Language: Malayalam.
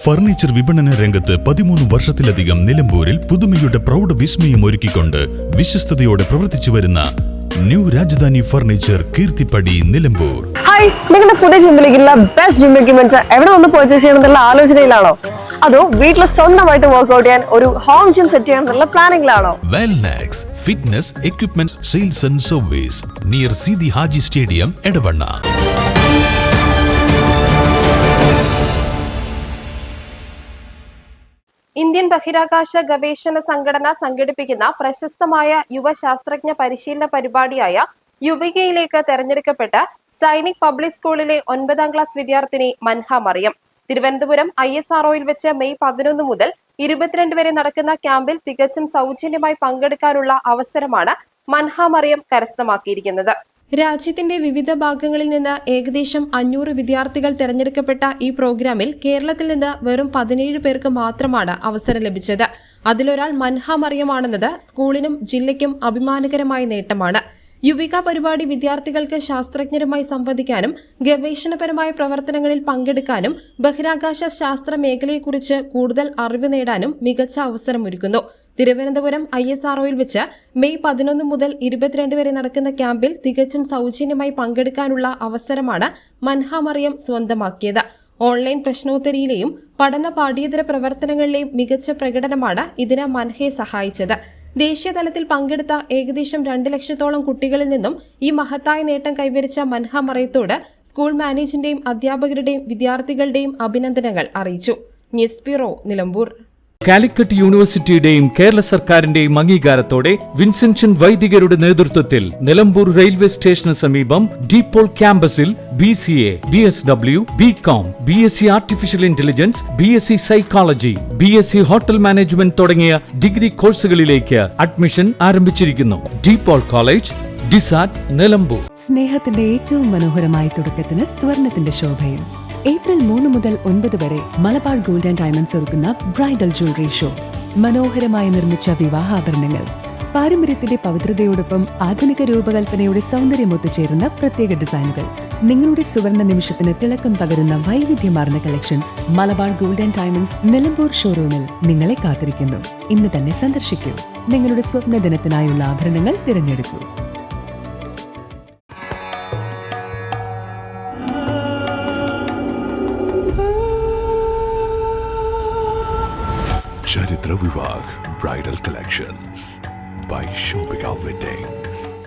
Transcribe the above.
ഫർണിച്ചർ വിപണന രംഗത്ത് 13 വർഷത്തിലധികം നിലമ്പൂരിൽ പുതുമയുടെ പ്രൗഢ വിസ്മയം ഒരുക്കിക്കൊണ്ട് വിശ്വസ്തയോടെ പ്രവർത്തിച്ചു വരുന്ന new Rajadhani furniture Keerthippadi Nilambur. Hi, നിങ്ങളുടെ പുതിയ ജിമ്മിലേക്കുള്ള ബെസ്റ്റ് ജിം എക്യുപ്മെന്റ്സ് എവിടെ വന്ന് പർച്ചേസ് ചെയ്യണമെന്നുള്ള ആലോചനയിലാണോ? അതോ വീട്ടിൽ സ്വന്തമായിട്ട് വർക്ക്ഔട്ട് ചെയ്യാൻ ഒരു ഹോം ജിം സെറ്റ് ചെയ്യാനുള്ള പ്ലാനിംഗിലാണോ? Wellnex fitness equipment sales and service near Sidi Haji stadium Edavanna. Indian ബഹിരാകാശ ഗവേഷണ സംഘടന സംഘടിപ്പിക്കുന്ന പ്രശസ്തമായ യുവശാസ്ത്രജ്ഞ പരിശീലന പരിപാടിയായ യുവികയിലേക്ക് തെരഞ്ഞെടുക്കപ്പെട്ട സൈനിക് പബ്ലിക് സ്കൂളിലെ 9ാം ക്ലാസ് വിദ്യാർത്ഥിനി മൻഹ മറിയം തിരുവനന്തപുരം ISROയിൽ വെച്ച് മെയ് 11 മുതൽ 22 വരെ നടക്കുന്ന ക്യാമ്പിൽ തികച്ചും സൗജന്യമായി പങ്കെടുക്കാനുള്ള അവസരമാണ് മൻഹ മറിയം കരസ്ഥമാക്കിയിരിക്കുന്നത്. രാജ്യത്തിന്റെ വിവിധ ഭാഗങ്ങളിൽ നിന്ന് ഏകദേശം 500 വിദ്യാർത്ഥികൾ തെരഞ്ഞെടുക്കപ്പെട്ട ഈ പ്രോഗ്രാമിൽ കേരളത്തിൽ നിന്ന് വെറും 17 പേർക്ക് മാത്രമാണ് അവസരം ലഭിച്ചത്. അതിലൊരാൾ മൻഹ മറിയമാണെന്നത് സ്കൂളിനും ജില്ലയ്ക്കും അഭിമാനകരമായ നേട്ടമാണ്. യുവിക പരിപാടി വിദ്യാർത്ഥികൾക്ക് ശാസ്ത്രജ്ഞരുമായി സംവദിക്കാനും ഗവേഷണപരമായ പ്രവർത്തനങ്ങളിൽ പങ്കെടുക്കാനും ബഹിരാകാശ ശാസ്ത്ര മേഖലയെക്കുറിച്ച് കൂടുതൽ അറിവ് നേടാനും മികച്ച അവസരമൊരുക്കുന്നു. തിരുവനന്തപുരം ISROയിൽ വെച്ച് മെയ് 11 മുതൽ 22 വരെ നടക്കുന്ന ക്യാമ്പിൽ തികച്ചും സൗജന്യമായി പങ്കെടുക്കാനുള്ള അവസരമാണ് മൻഹ മറിയം സ്വന്തമാക്കിയത്. ഓൺലൈൻ പ്രശ്നോത്തരിയിലെയും പഠന പാഠ്യേതര പ്രവർത്തനങ്ങളിലെയും മികച്ച പ്രകടനമാണ് ഇതിന് മൻഹയെ സഹായിച്ചത്. ദേശീയ തലത്തിൽ പങ്കെടുത്ത ഏകദേശം 2 ലക്ഷത്തോളം കുട്ടികളിൽ നിന്നും ഈ മഹത്തായ നേട്ടം കൈവരിച്ച മൻഹ മറിയത്തോട് സ്കൂൾ മാനേജിന്റെയും അധ്യാപകരുടെയും വിദ്യാർത്ഥികളുടെയും അഭിനന്ദനങ്ങൾ അറിയിച്ചു. News bureau, Nilambur. കാലിക്കറ്റ് യൂണിവേഴ്സിറ്റിയുടെയും കേരള സർക്കാരിന്റെയും അംഗീകാരത്തോടെ വിൻസെൻഷൻ വൈദികരുടെ നേതൃത്വത്തിൽ നിലമ്പൂർ റെയിൽവേ സ്റ്റേഷന് സമീപം ഡീപോൾ ക്യാമ്പസിൽ BCA, BSW, BCom, BSc artificial intelligence, BSc psychology, BSc hotel management തുടങ്ങിയ ഡിഗ്രി കോഴ്സുകളിലേക്ക് അഡ്മിഷൻ ആരംഭിച്ചിരിക്കുന്നു. DePaul college, DiSAT, Nilambur. സ്നേഹത്തിന്റെ ഏറ്റവും മനോഹരമായ തുടക്കത്തിന് സ്വർണത്തിന്റെ ശോഭയിൽ ഏപ്രിൽ 3 മുതൽ 9 വരെ മലബാർ ഗോൾഡ് ആൻഡ് ഡയമണ്ട്സ് ഒരുക്കുന്ന ബ്രൈഡൽ ജ്വല്ലറി ഷോ. മനോഹരമായി നിർമ്മിച്ച വിവാഹാഭരണങ്ങൾ, പാരമ്പര്യത്തിന്റെ പവിത്രതയോടൊപ്പം ആധുനിക രൂപകൽപ്പനയുടെ സൗന്ദര്യം ഒത്തുചേരുന്ന പ്രത്യേക ഡിസൈനുകൾ, നിങ്ങളുടെ സുവർണ നിമിഷത്തിന് തിളക്കം പകരുന്ന വൈവിധ്യമാർന്ന collections Malabar gold and diamonds Nilambur ഷോറൂമിൽ നിങ്ങളെ കാത്തിരിക്കുന്നു. ഇന്ന് തന്നെ സന്ദർശിക്കൂ. നിങ്ങളുടെ സ്വപ്ന ദിനത്തിനായുള്ള ആഭരണങ്ങൾ തിരഞ്ഞെടുക്കൂ. Charitra Vivag Bridal Collections by Shobhika Weddings.